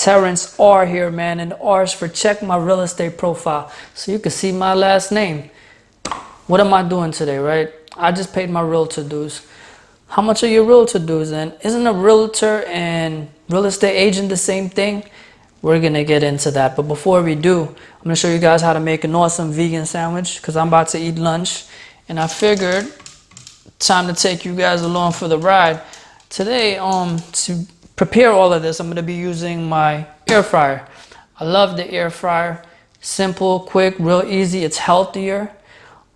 Terrence R here, man, and R is for check my real estate profile so you can see my last name. What am I doing today, right? I just paid my realtor dues. How much are your realtor dues? And isn't a realtor and real estate agent the same thing? We're gonna get into that, but before we do, I'm gonna show you guys how to make an awesome vegan sandwich because I'm about to eat lunch, and I figured time to take you guys along for the ride. Today, to prepare all of this, I'm gonna be using my air fryer. I love the air fryer. Simple, quick, real easy. It's healthier.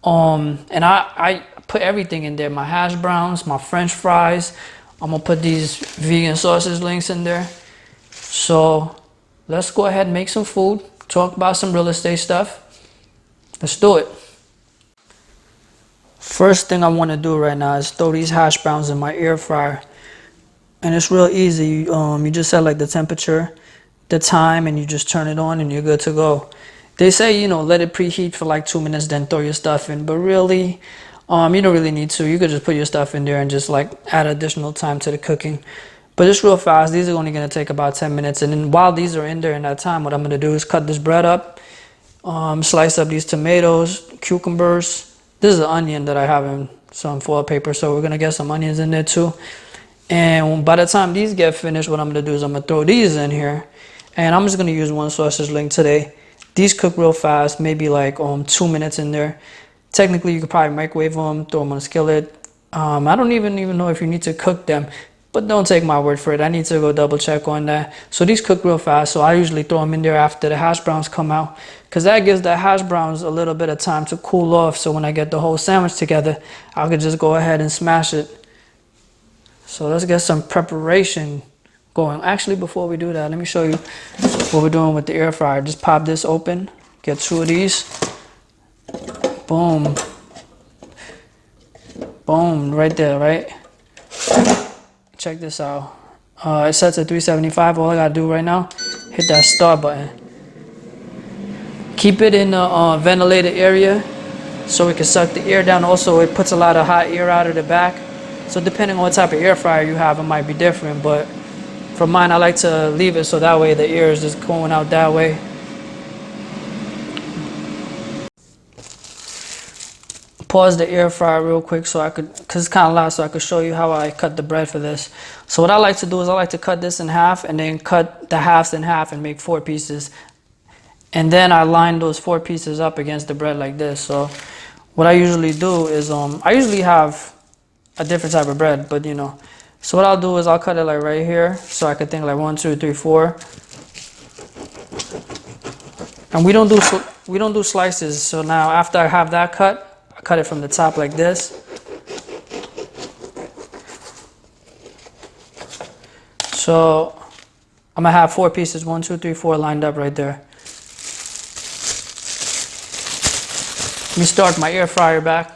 And I put everything in there. My hash browns, my French fries. I'm gonna put these vegan sausage links in there. So let's go ahead and make some food. Talk about some real estate stuff. Let's do it. First thing I want to do right now is throw these hash browns in my air fryer. And it's real easy. You just set like the temperature, the time, and you just turn it on and you're good to go. They say, let it preheat for like 2 minutes, then throw your stuff in. But really, you don't really need to. You could just put your stuff in there and just like add additional time to the cooking. But it's real fast. These are only going to take about 10 minutes. And then while these are in there in that time, what I'm going to do is cut this bread up, slice up these tomatoes, cucumbers. This is an onion that I have in some foil paper, so we're going to get some onions in there too. And by the time these get finished, what I'm going to do is I'm going to throw these in here. And I'm just going to use one sausage link today. These cook real fast, maybe like 2 minutes in there. Technically, you could probably microwave them, throw them on a skillet. I don't even know if you need to cook them, but don't take my word for it. I need to go double check on that. So these cook real fast, so I usually throw them in there after the hash browns come out, because that gives the hash browns a little bit of time to cool off. So when I get the whole sandwich together, I could just go ahead and smash it. So let's get some preparation going. Actually, before we do that, let me show you what we're doing with the air fryer. Just pop this open, get 2 of these. Boom. Boom, right there, right? Check this out. It sets at 375. All I gotta do right now, hit that start button. Keep it in a ventilated area so it can suck the air down. Also, it puts a lot of hot air out of the back. So depending on what type of air fryer you have, it might be different. But for mine, I like to leave it so that way the air is just going out that way. Pause the air fryer real quick so I could, because it's kind of loud, so I could show you how I cut the bread for this. So what I like to do is I like to cut this in half and then cut the halves in half and make 4 pieces. And then I line those 4 pieces up against the bread like this. So what I usually do is, I usually have a different type of bread, but so what I'll do is I'll cut it like right here, so I could think like 1, 2, 3, 4. And we don't do slices. So now after I have that cut, I cut it from the top like this. So I'm gonna have 4 pieces, 1, 2, 3, 4 lined up right there. Let me start my air fryer back.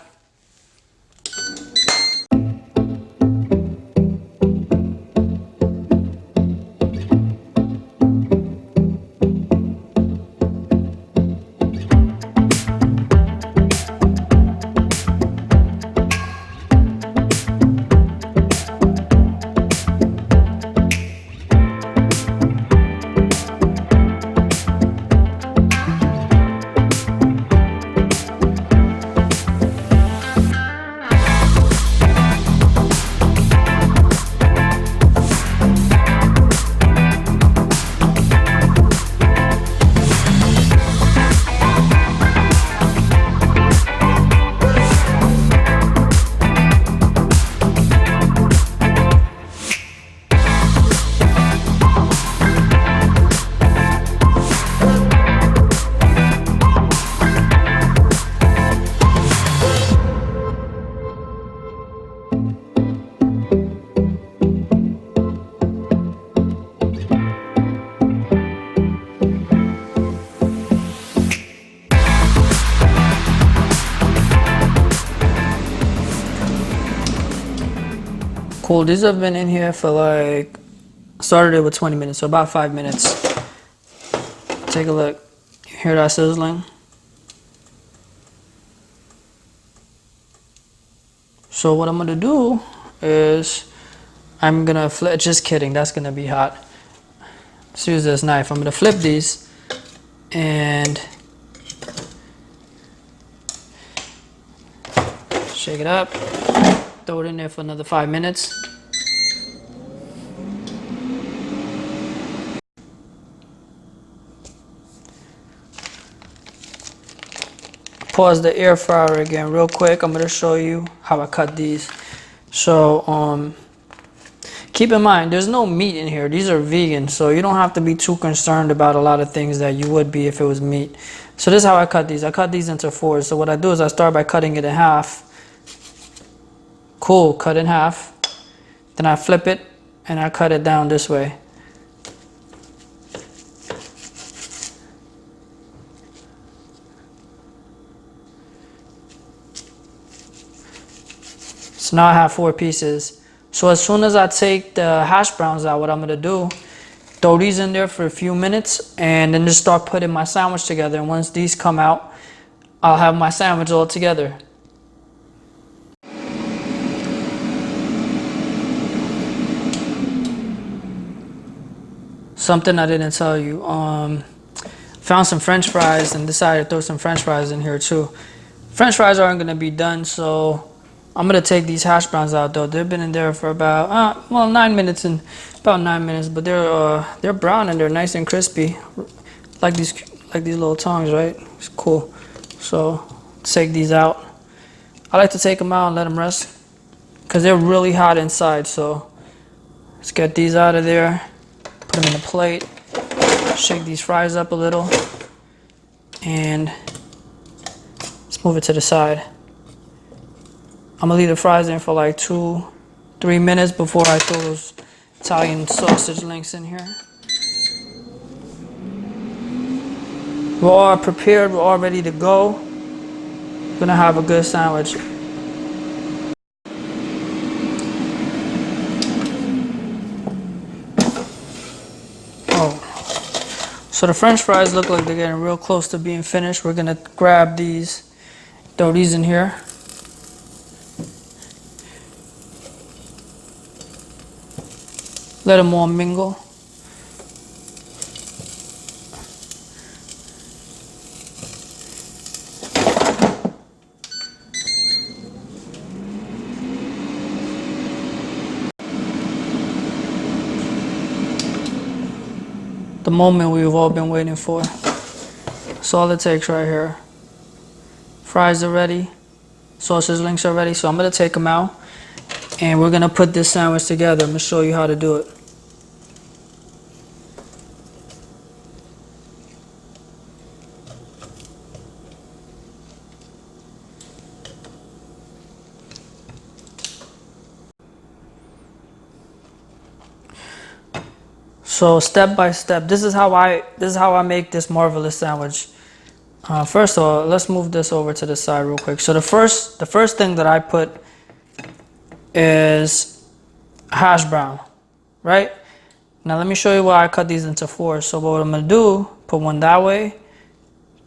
Cool, these have been in here for like, started it with 20 minutes, so about 5 minutes. Take a look, you hear that sizzling? So what I'm gonna do is, I'm gonna flip, just kidding, that's gonna be hot. Let's use this knife. I'm gonna flip these and shake it up. Throw it in there for another 5 minutes. Pause the air fryer again real quick. I'm gonna show you how I cut these. So keep in mind, there's no meat in here. These are vegan, so you don't have to be too concerned about a lot of things that you would be if it was meat. So this is how I cut these. I cut these into 4. So what I do is I start by cutting it in half. Cool, cut in half. Then I flip it and I cut it down this way. So now I have 4 pieces. So as soon as I take the hash browns out, what I'm gonna do, throw these in there for a few minutes and then just start putting my sandwich together. And once these come out, I'll have my sandwich all together. Something I didn't tell you, found some French fries and decided to throw some French fries in here too. French fries aren't gonna be done, so I'm gonna take these hash browns out though. They've been in there for about 9 minutes and about 9 minutes, but they're brown and they're nice and crispy, like these little tongs, right? It's cool. So take these out. I like to take them out and let them rest because they're really hot inside. So let's get these out of there. Put them in a plate. Shake these fries up a little, and let's move it to the side. I'm gonna leave the fries in for like 2-3 minutes before I throw those Italian sausage links in here. We're all prepared, we're all ready to go. We're gonna have a good sandwich. Oh, so the French fries look like they're getting real close to being finished. We're gonna grab these, throw these in here. Let them all mingle. The moment we've all been waiting for. That's all it takes right here. Fries are ready. Sausage links are ready. So I'm gonna take them out and we're gonna put this sandwich together. I'm gonna show you how to do it. So step by step, this is how I make this marvelous sandwich. First of all, let's move this over to the side real quick. So the first thing that I put is hash brown, right? Now let me show you why I cut these into 4. So what I'm gonna do, put one that way,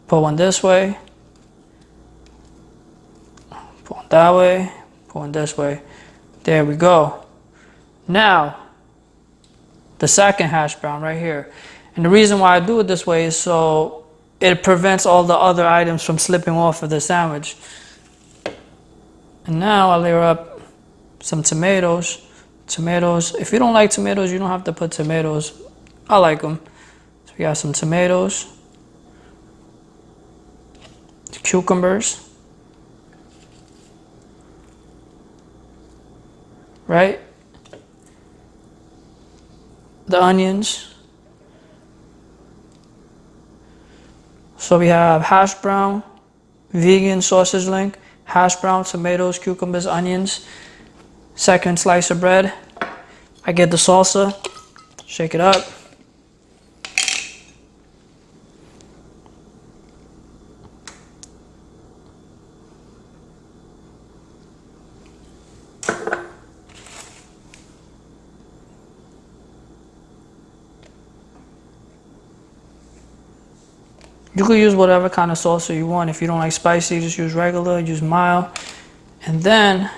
put one this way, put one that way, put one this way. There we go. Now, the second hash brown right here. And the reason why I do it this way is so it prevents all the other items from slipping off of the sandwich. And now I layer up some tomatoes. Tomatoes, if you don't like tomatoes, you don't have to put tomatoes. I like them. So we got some tomatoes, cucumbers, right? The onions. So we have hash brown, vegan sausage link, hash brown, tomatoes, cucumbers, onions. Second slice of bread. I get the salsa, shake it up. You could use whatever kind of salsa you want. If you don't like spicy, just use regular, use mild. And then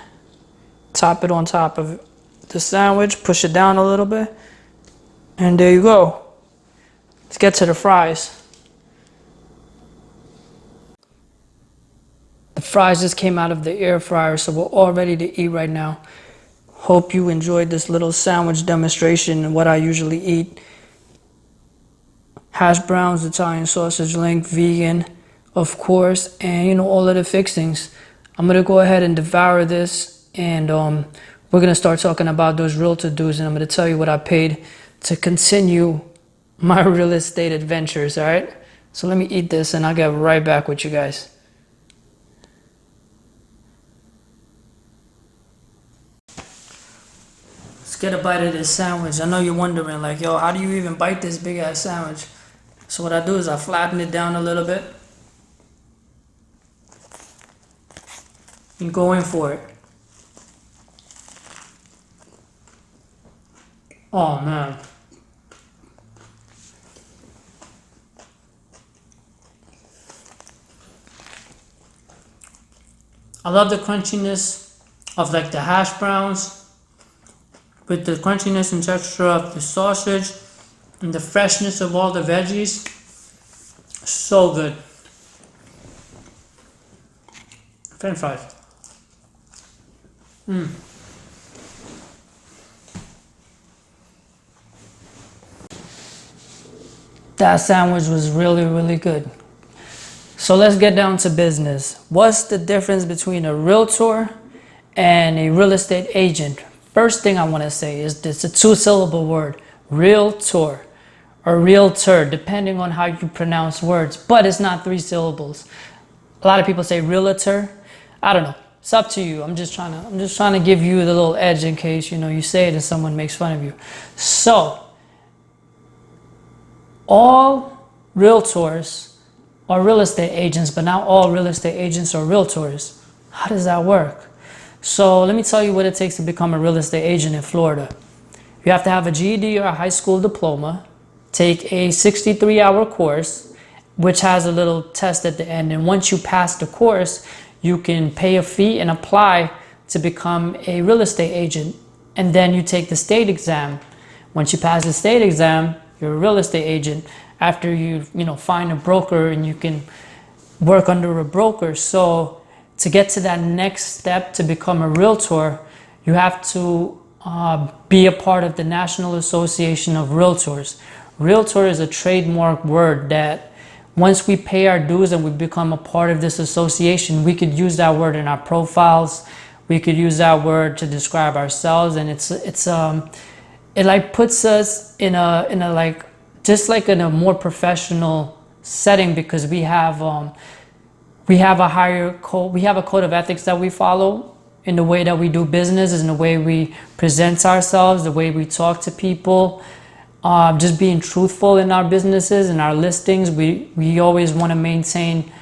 top it on top of the sandwich, push it down a little bit, and there you go. Let's get to the fries. The fries just came out of the air fryer, so we're all ready to eat right now. Hope you enjoyed this little sandwich demonstration and what I usually eat. Hash browns, Italian sausage link, vegan, of course, and all of the fixings. I'm gonna go ahead and devour this, and we're gonna start talking about those realtor dues, and I'm gonna tell you what I paid to continue my real estate adventures. All right, so let me eat this, and I'll get right back with you guys. Let's get a bite of this sandwich. I know you're wondering, like, yo, how do you even bite this big ass sandwich? So what I do is I flatten it down a little bit and go in for it. Oh man. I love the crunchiness of like the hash browns with the crunchiness and texture of the sausage and the freshness of all the veggies. So good. French fries. That sandwich was really, really good. So let's get down to business. What's the difference between a realtor and a real estate agent? First thing I want to say is it's a two-syllable word, realtor or realtor, depending on how you pronounce words, but it's not three syllables. A lot of people say realtor. I don't know. It's up to you. I'm just trying to give you the little edge in case you say it and someone makes fun of you. So all realtors are real estate agents, but not all real estate agents are realtors. How does that work? So let me tell you what it takes to become a real estate agent in Florida. You have to have a GED or a high school diploma, take a 63-hour course, which has a little test at the end. And once you pass the course, you can pay a fee and apply to become a real estate agent. And then you take the state exam. Once you pass the state exam, you're a real estate agent. After you find a broker and you can work under a broker. So to get to that next step to become a realtor, you have to be a part of the National Association of Realtors. Realtor is a trademark word that once we pay our dues and we become a part of this association, we could use that word in our profiles. We could use that word to describe ourselves, and it like puts us in a like just like in a more professional setting, because we have a higher code. We have a code of ethics that we follow in the way that we do business, in the way we present ourselves, the way we talk to people. Just being truthful in our businesses and our listings. We always want to maintain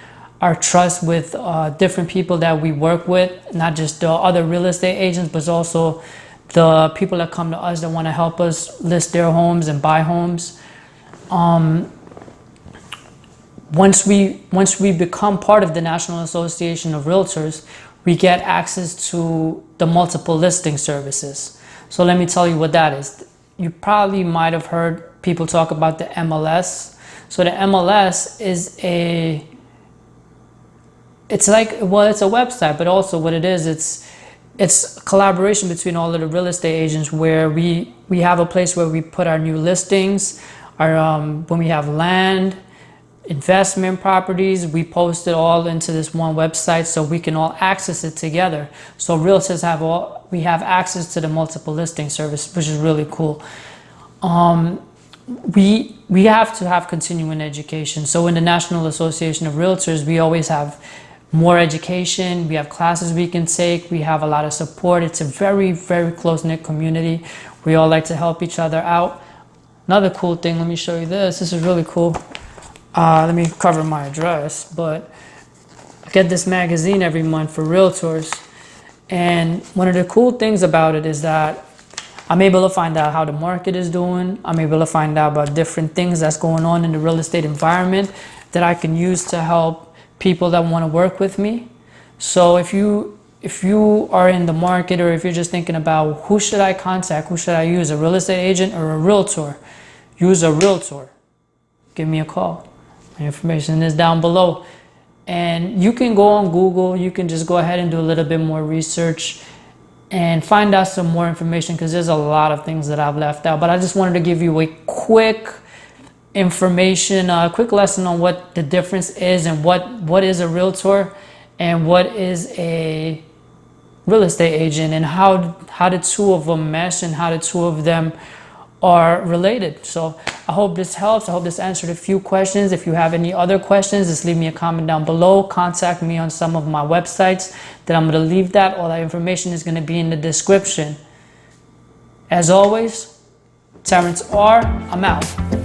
our trust with different people that we work with, not just the other real estate agents, but also the people that come to us that want to help us list their homes and buy homes. Once we become part of the National Association of Realtors, we get access to the multiple listing services. So let me tell you what that is. You probably might have heard people talk about the MLS. So the MLS is it's a website, but also what it is, it's a collaboration between all of the real estate agents, where we have a place where we put our new listings, when we have land, investment properties, we post it all into this one website so we can all access it together. So realtors we have access to the multiple listing service, which is really cool. We have to have continuing education. So in the National Association of Realtors, we always have more education. We have classes we can take. We have a lot of support. It's a very, very close-knit community. We all like to help each other out. Another cool thing, let me show you this. This is really cool. Let me cover my address, but I get this magazine every month for realtors. And one of the cool things about it is that I'm able to find out how the market is doing. I'm able to find out about different things that's going on in the real estate environment that I can use to help people that want to work with me. So if you are in the market, or if you're just thinking about who should I contact, who should I use, a real estate agent or a realtor, use a realtor. give me a call. My information is down below. And you can go on Google, you can just go ahead and do a little bit more research and find out some more information, because there's a lot of things that I've left out. But I just wanted to give you a quick information, a quick lesson on what the difference is, and what is a realtor and what is a real estate agent, and how the two of them mesh and how the two of them are related. So I hope this helps. I hope this answered a few questions. If you have any other questions, just leave me a comment down below. Contact me on some of my websites that I'm going to leave that. All that information is going to be in the description. As always, Terrence R. I'm out.